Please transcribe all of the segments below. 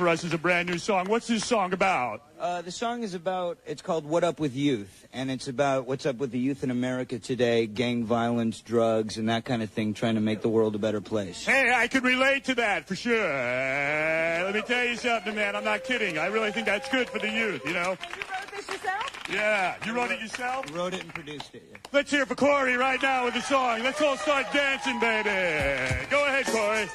for us is a brand new song. What's this song about? The song is about, it's called What Up With Youth, and it's about what's up with the youth in America today, gang violence, drugs, and that kind of thing, trying to make the world a better place. Hey, I can relate to that for sure. Let me tell you something, man. I'm not kidding. I really think that's good for the youth, you know? You wrote this yourself? Yeah. You wrote it yourself? I wrote it and produced it, yeah. Let's hear it for Corey right now with the song. Let's all start dancing, baby. Go ahead, Corey.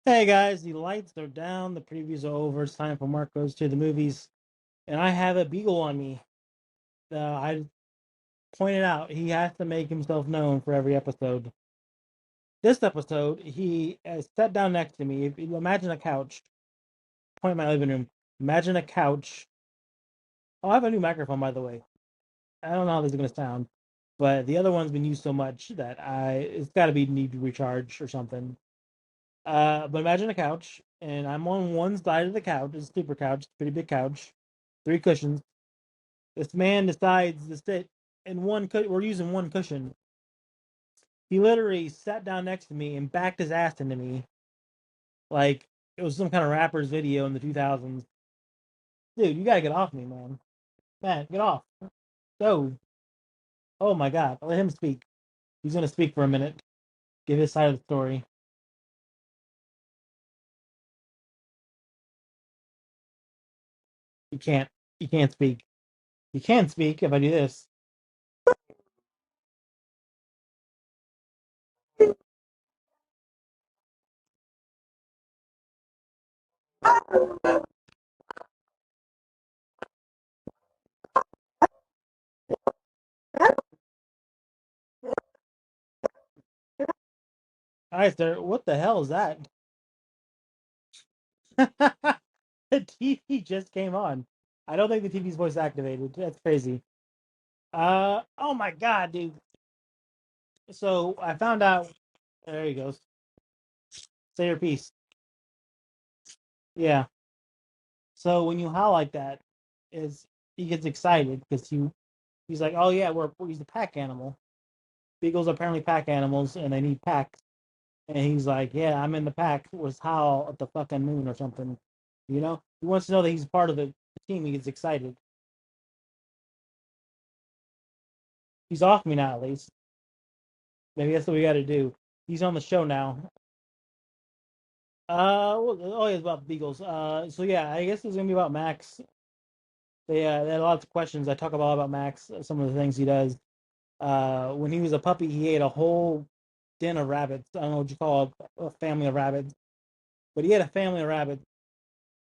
Hey guys, the lights are down, the previews are over, it's time for Marcos to the movies, and I have a beagle on me. I pointed out he has to make himself known for every episode. This episode, he sat down next to me. If you imagine a couch, point in my living room, imagine a couch. Oh, I have a new microphone, by the way. I don't know how this is going to sound, but the other one's been used so much that it's got to be need to recharge or something. But imagine a couch, and I'm on one side of the couch. It's a super couch, pretty big couch, 3 cushions. This man decides to sit in one. We're using one cushion. He literally sat down next to me and backed his ass into me, like it was some kind of rapper's video in the 2000s. Dude, you gotta get off me, man. Man, get off. Go. Oh my God, let him speak. He's gonna speak for a minute. Give his side of the story. You can't. You can't speak. You can speak if I do this. All right, sir. What the hell is that? The TV just came on. I don't think the TV's voice activated. That's crazy. Oh my God, dude. So I found out. There he goes. Say your piece. Yeah. So when you howl like that, is he gets excited because he's like, oh yeah, he's a pack animal. Beagles are apparently pack animals and they need packs. And he's like, yeah, I'm in the pack. Was howl at the fucking moon or something. You know, he wants to know that he's part of the team. He gets excited. He's off me now, at least. Maybe that's what we got to do. He's on the show now. Oh, yeah, it's about Beagles. So yeah, I guess it's gonna be about Max. They had lots of questions. I talk about Max, some of the things he does. When he was a puppy, he ate a whole den of rabbits. I don't know what you call a family of rabbits, but he had a family of rabbits.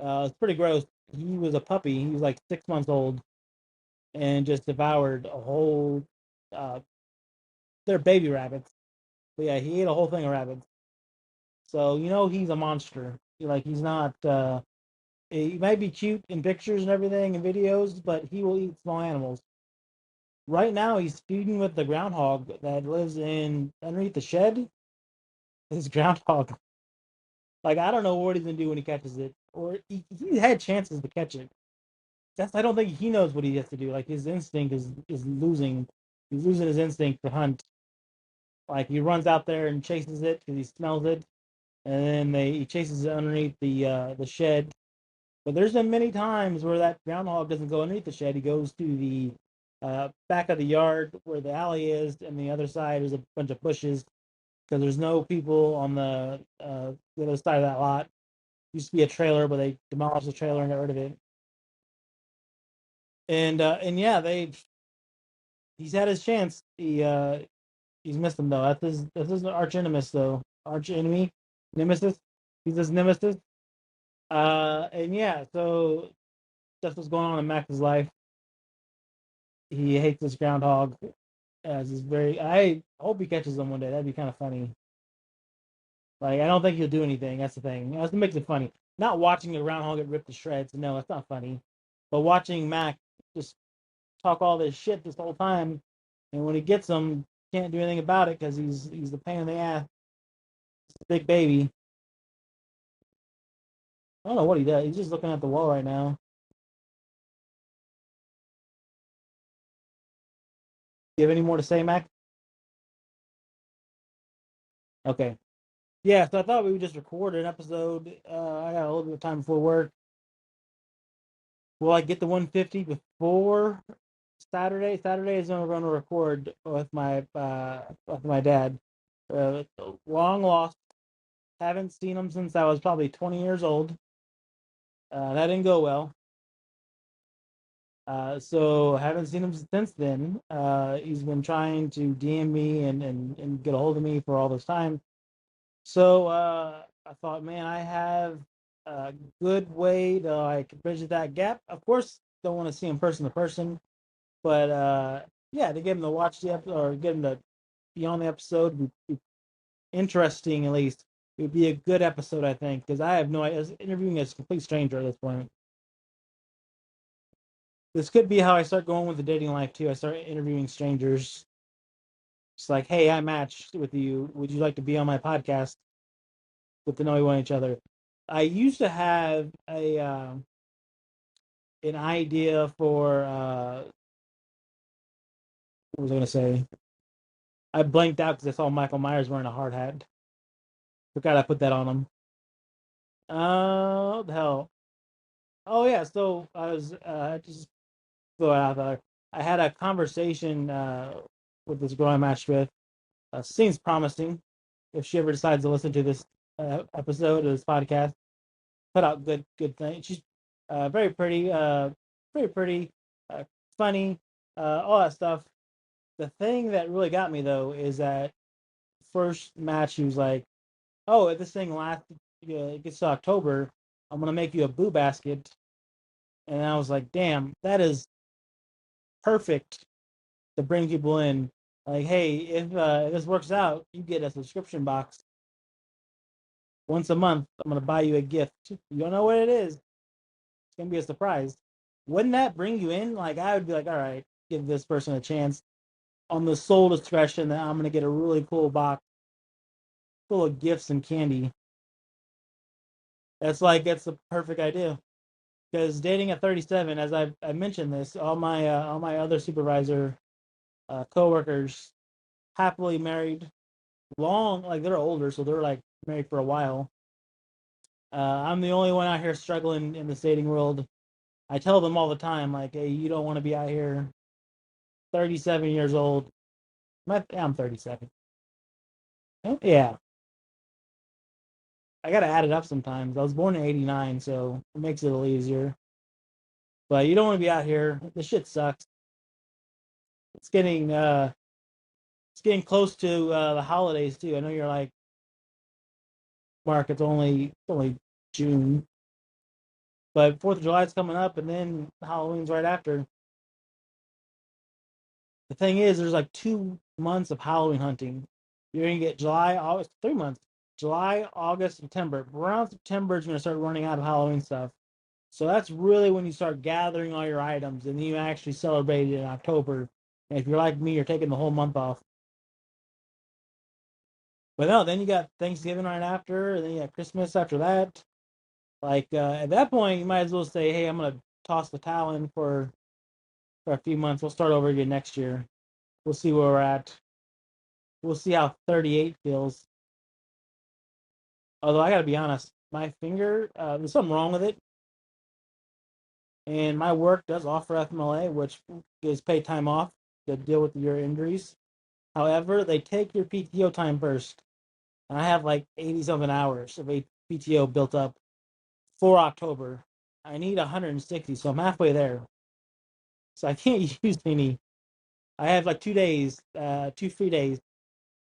It's pretty gross. He was a puppy. He was like 6 months old, and just devoured a whole. They're baby rabbits, but yeah, he ate a whole thing of rabbits. So he's a monster. He's not. He might be cute in pictures and everything and videos, but he will eat small animals. Right now, he's feuding with the groundhog that lives in underneath the shed. This groundhog, I don't know what he's gonna do when he catches it, or he had chances to catch it. I don't think he knows what he has to do. Like his instinct is losing. He's losing his instinct to hunt. Like he runs out there and chases it because he smells it, and then he chases it underneath the shed. But there's been many times where that groundhog doesn't go underneath the shed. He goes to the back of the yard where the alley is, and the other side is a bunch of bushes because there's no people on the other side of that lot. Used to be a trailer, but they demolished the trailer and got rid of it. And yeah, he's had his chance. He's missed him though. That's his arch enemy though. Arch enemy, nemesis. He's his nemesis. And yeah, so that's what's going on in Max's life. He hates this groundhog. As is very. I hope he catches them one day. That'd be kind of funny. Like, I don't think he'll do anything. That's the thing. That's what makes it funny. Not watching a groundhog get ripped to shreds. No, that's not funny. But watching Mac just talk all this shit this whole time, and when he gets them, can't do anything about it because he's the pain in the ass. He's a big baby. I don't know what he does. He's just looking at the wall right now. Do you have any more to say, Mac? Okay. Yeah, so I thought we would just record an episode. I got a little bit of time before work. Will I get the 150 before Saturday? Saturday is when we're going to record with my dad. Long lost. Haven't seen him since I was probably 20 years old. That didn't go well. So haven't seen him since then. He's been trying to DM me and get a hold of me for all this time. So I thought, man, I have a good way to like bridge that gap. Of course, don't want to see him person to person, but yeah, to get him to watch the episode or get him to be on the episode would be interesting. At least it would be a good episode, I think, because I have no idea. Interviewing a complete stranger at this point. This could be how I start going with the dating life too. I start interviewing strangers. It's like, hey, I matched with you. Would you like to be on my podcast? Get to know each other. I used to have an idea for what was I going to say? I blanked out because I saw Michael Myers wearing a hard hat. Forgot I put that on him. What the hell? Oh yeah, so I was just throw it out there. I had a conversation with this girl I matched with. Seems promising. If she ever decides to listen to this episode of this podcast, put out good things. She's very pretty, uh, funny, all that stuff. The thing that really got me though is that first match she was like, "Oh, if this thing lasts, gets to October, I'm gonna make you a boo basket," and I was like, "Damn, that is perfect to bring people in." Like, hey, if this works out, you get a subscription box once a month. I'm gonna buy you a gift. You don't know what it is. It's gonna be a surprise. Wouldn't that bring you in? Like, I would be like, all right, give this person a chance on the sole discretion that I'm gonna get a really cool box full of gifts and candy. That's the perfect idea. Because dating at 37, as I mentioned this, all my other supervisor coworkers happily married, long like they're older, so they're like married for a while. I'm the only one out here struggling in the dating world. I tell them all the time, like, hey, you don't want to be out here 37 years old. I'm 37. Yeah, I gotta add it up sometimes. I was born in '89, so it makes it a little easier. But you don't want to be out here. The shit sucks. It's getting uh, it's getting close to the holidays too. I know you're like, Mark. It's only June, but Fourth of July is coming up, and then Halloween's right after. The thing is, there's like 2 months of Halloween hunting. You're gonna get July, August, 3 months. July, August, September. Around September, is gonna start running out of Halloween stuff. So that's really when you start gathering all your items, and then you actually celebrate it in October. And if you're like me, you're taking the whole month off. But no, then you got Thanksgiving right after, and then you got Christmas after that. Like at that point, you might as well say, "Hey, I'm gonna toss the towel in for a few months. We'll start over again next year. We'll see where we're at. We'll see how 38 feels." Although I gotta be honest, my finger, there's something wrong with it, and my work does offer FMLA, which is paid time off to deal with your injuries. However, they take your PTO time first, and I have like 80 something hours of PTO built up for October. I need 160, so I'm halfway there. So I can't use any. I have like 2 days, 2 free days,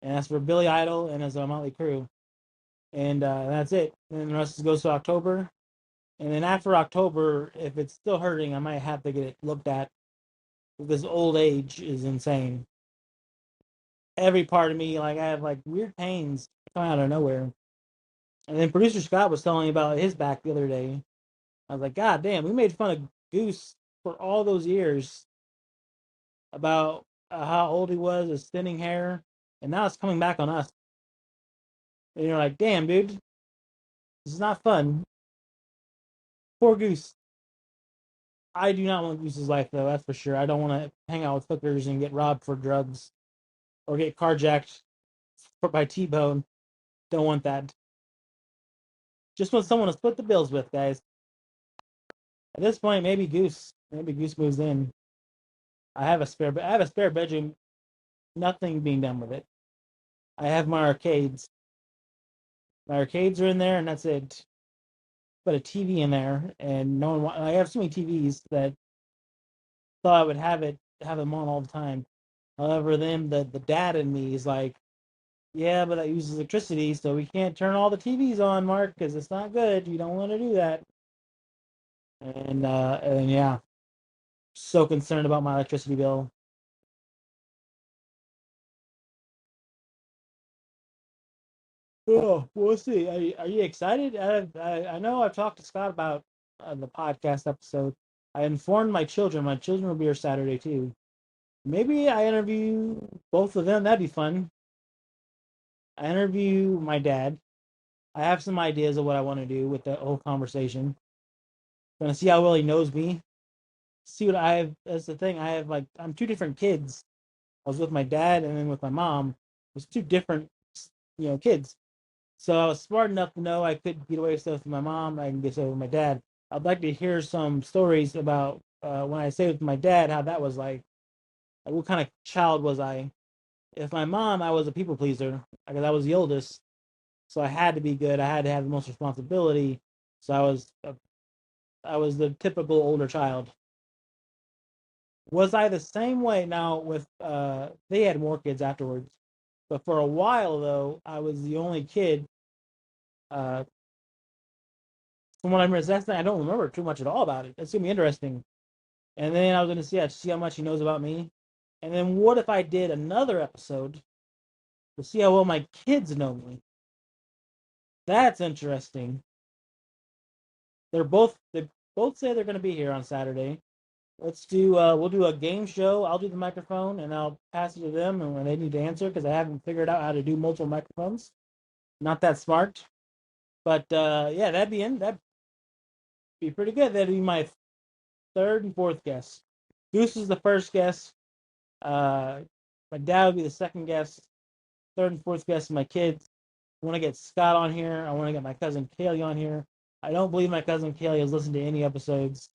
and that's for Billy Idol and as a Motley Crue, and that's it. And then the rest goes to October, and then after October, if it's still hurting, I might have to get it looked at. This old age is insane. Every part of me, like I have like weird pains coming out of nowhere. And then producer Scott was telling me about his back the other day. I was like, God damn, we made fun of Goose for all those years about how old he was, his thinning hair, and now it's coming back on us. And you're like, damn, dude, this is not fun. Poor Goose. I do not want Goose's life, though, that's for sure. I don't want to hang out with hookers and get robbed for drugs or get carjacked by T-Bone. Don't want that. Just want someone to split the bills with, guys. At this point, maybe Goose. Maybe Goose moves in. I have a spare bedroom. Nothing being done with it. I have my arcades. My arcades are in there, and that's it. Put a TV in there, and no one. I have so many TVs that thought I would have them on all the time. However, then the dad in me is like, yeah, but that uses electricity, so we can't turn all the TVs on, Mark, because it's not good. You don't want to do that. And yeah, so concerned about my electricity bill. Oh, we'll see. Are you excited? I know I've talked to Scott about the podcast episode. I informed my children. My children will be here Saturday too. Maybe I interview both of them. That'd be fun. I interview my dad. I have some ideas of what I want to do with the whole conversation. Gonna see how well he knows me. See what I have. That's the thing. I have I'm two different kids. I was with my dad and then with my mom. It was two different, kids. So I was smart enough to know I could get away with stuff with my mom. I can get stuff with my dad. I'd like to hear some stories about when I stayed with my dad, how that was like. What kind of child was I? If my mom, I was a people pleaser because I was the oldest, so I had to be good. I had to have the most responsibility. So I was the typical older child. Was I the same way? Now with they had more kids afterwards, but for a while though, I was the only kid. Uh, from what I remember, that's I don't remember too much at all about it. It's gonna be interesting. And then I was gonna see how much he knows about me. And then what if I did another episode to see how well my kids know me? That's interesting. They both say they're gonna be here on Saturday. Let's do we'll do a game show. I'll do the microphone and I'll pass it to them and when they need to answer because I haven't figured out how to do multiple microphones. Not that smart. But yeah, that'd be pretty good. That'd be my third and fourth guest. Goose is the first guest. Uh my dad would be the second guest. Third and fourth guest is my kids. I want to get Scott on here. I want to get my cousin Kaylee on here. I don't believe my cousin Kaylee has listened to any episodes.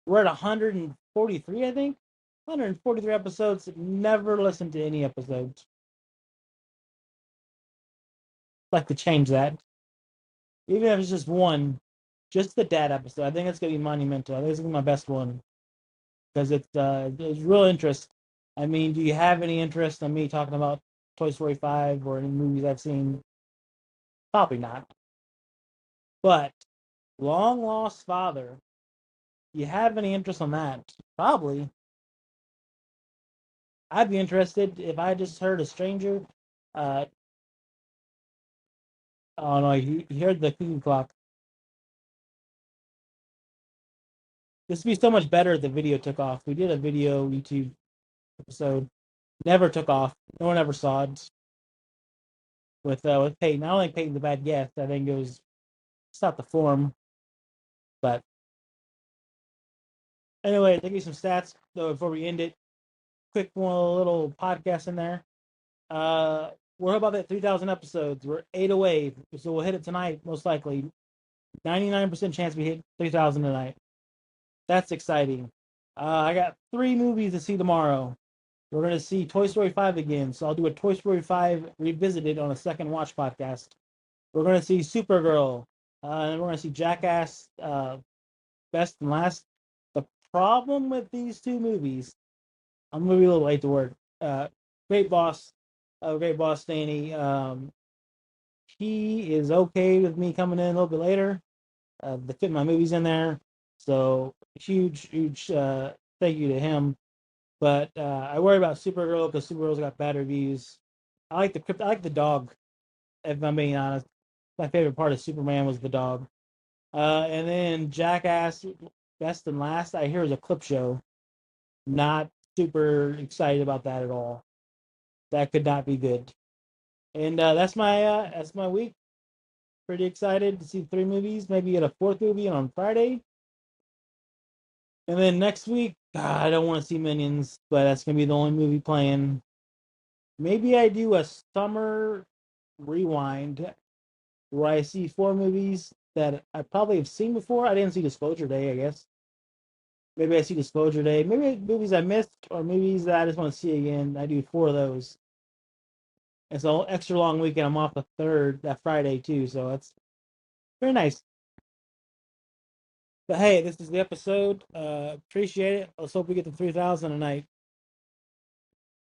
We're at 143, I think. 143 episodes. Never listened to any episodes. I'd like to change that. Even if it's just one, just the dad episode. I think it's gonna be monumental. I think it's gonna be my best one because it's real interest. I mean, do you have any interest in me talking about Toy Story 5 or any movies I've seen? Probably not. But Long Lost Father. You have any interest on that? Probably. I'd be interested if I just heard a stranger. Uh, oh no, he heard the cuckoo clock. This would be so much better if the video took off. We did a video YouTube episode, never took off. No one ever saw it. With Peyton, I don't think Peyton's a bad guest. I think it's not the form, but anyway, give you some stats though before we end it. Quick one, little podcast in there. We're about at 3,000 episodes. We're 8 away, so we'll hit it tonight most likely. 99% chance we hit 3,000 tonight. That's exciting. I got 3 movies to see tomorrow. We're going to see Toy Story 5 again, so I'll do a Toy Story 5 revisited on a second watch podcast. We're going to see Supergirl, and we're going to see Jackass, Best and Last. The problem with these 2 movies, I'm going to be a little late to work. Great Boss Danny. He is okay with me coming in a little bit later. To fit my movies in there. So huge thank you to him. But I worry about Supergirl because Supergirl's got bad reviews. I like the dog, if I'm being honest. my favorite part of Superman was the dog. And then Jackass, Best and Last, I hear is a clip show. Not super excited about that at all. That could not be good. And that's my week. Pretty excited to see 3 movies. Maybe get a fourth movie on Friday. And then next week, God, I don't want to see Minions, but that's gonna be the only movie playing. Maybe I do a summer rewind where I see 4 movies that I probably have seen before. I didn't see Disclosure Day, I guess. Maybe I see Disclosure Day. Maybe movies I missed or movies that I just want to see again. I do 4 of those. It's an extra long weekend. I'm off the 3rd, that Friday too, so that's very nice. But hey, this is the episode. Appreciate it. Let's hope we get to 3,000 tonight.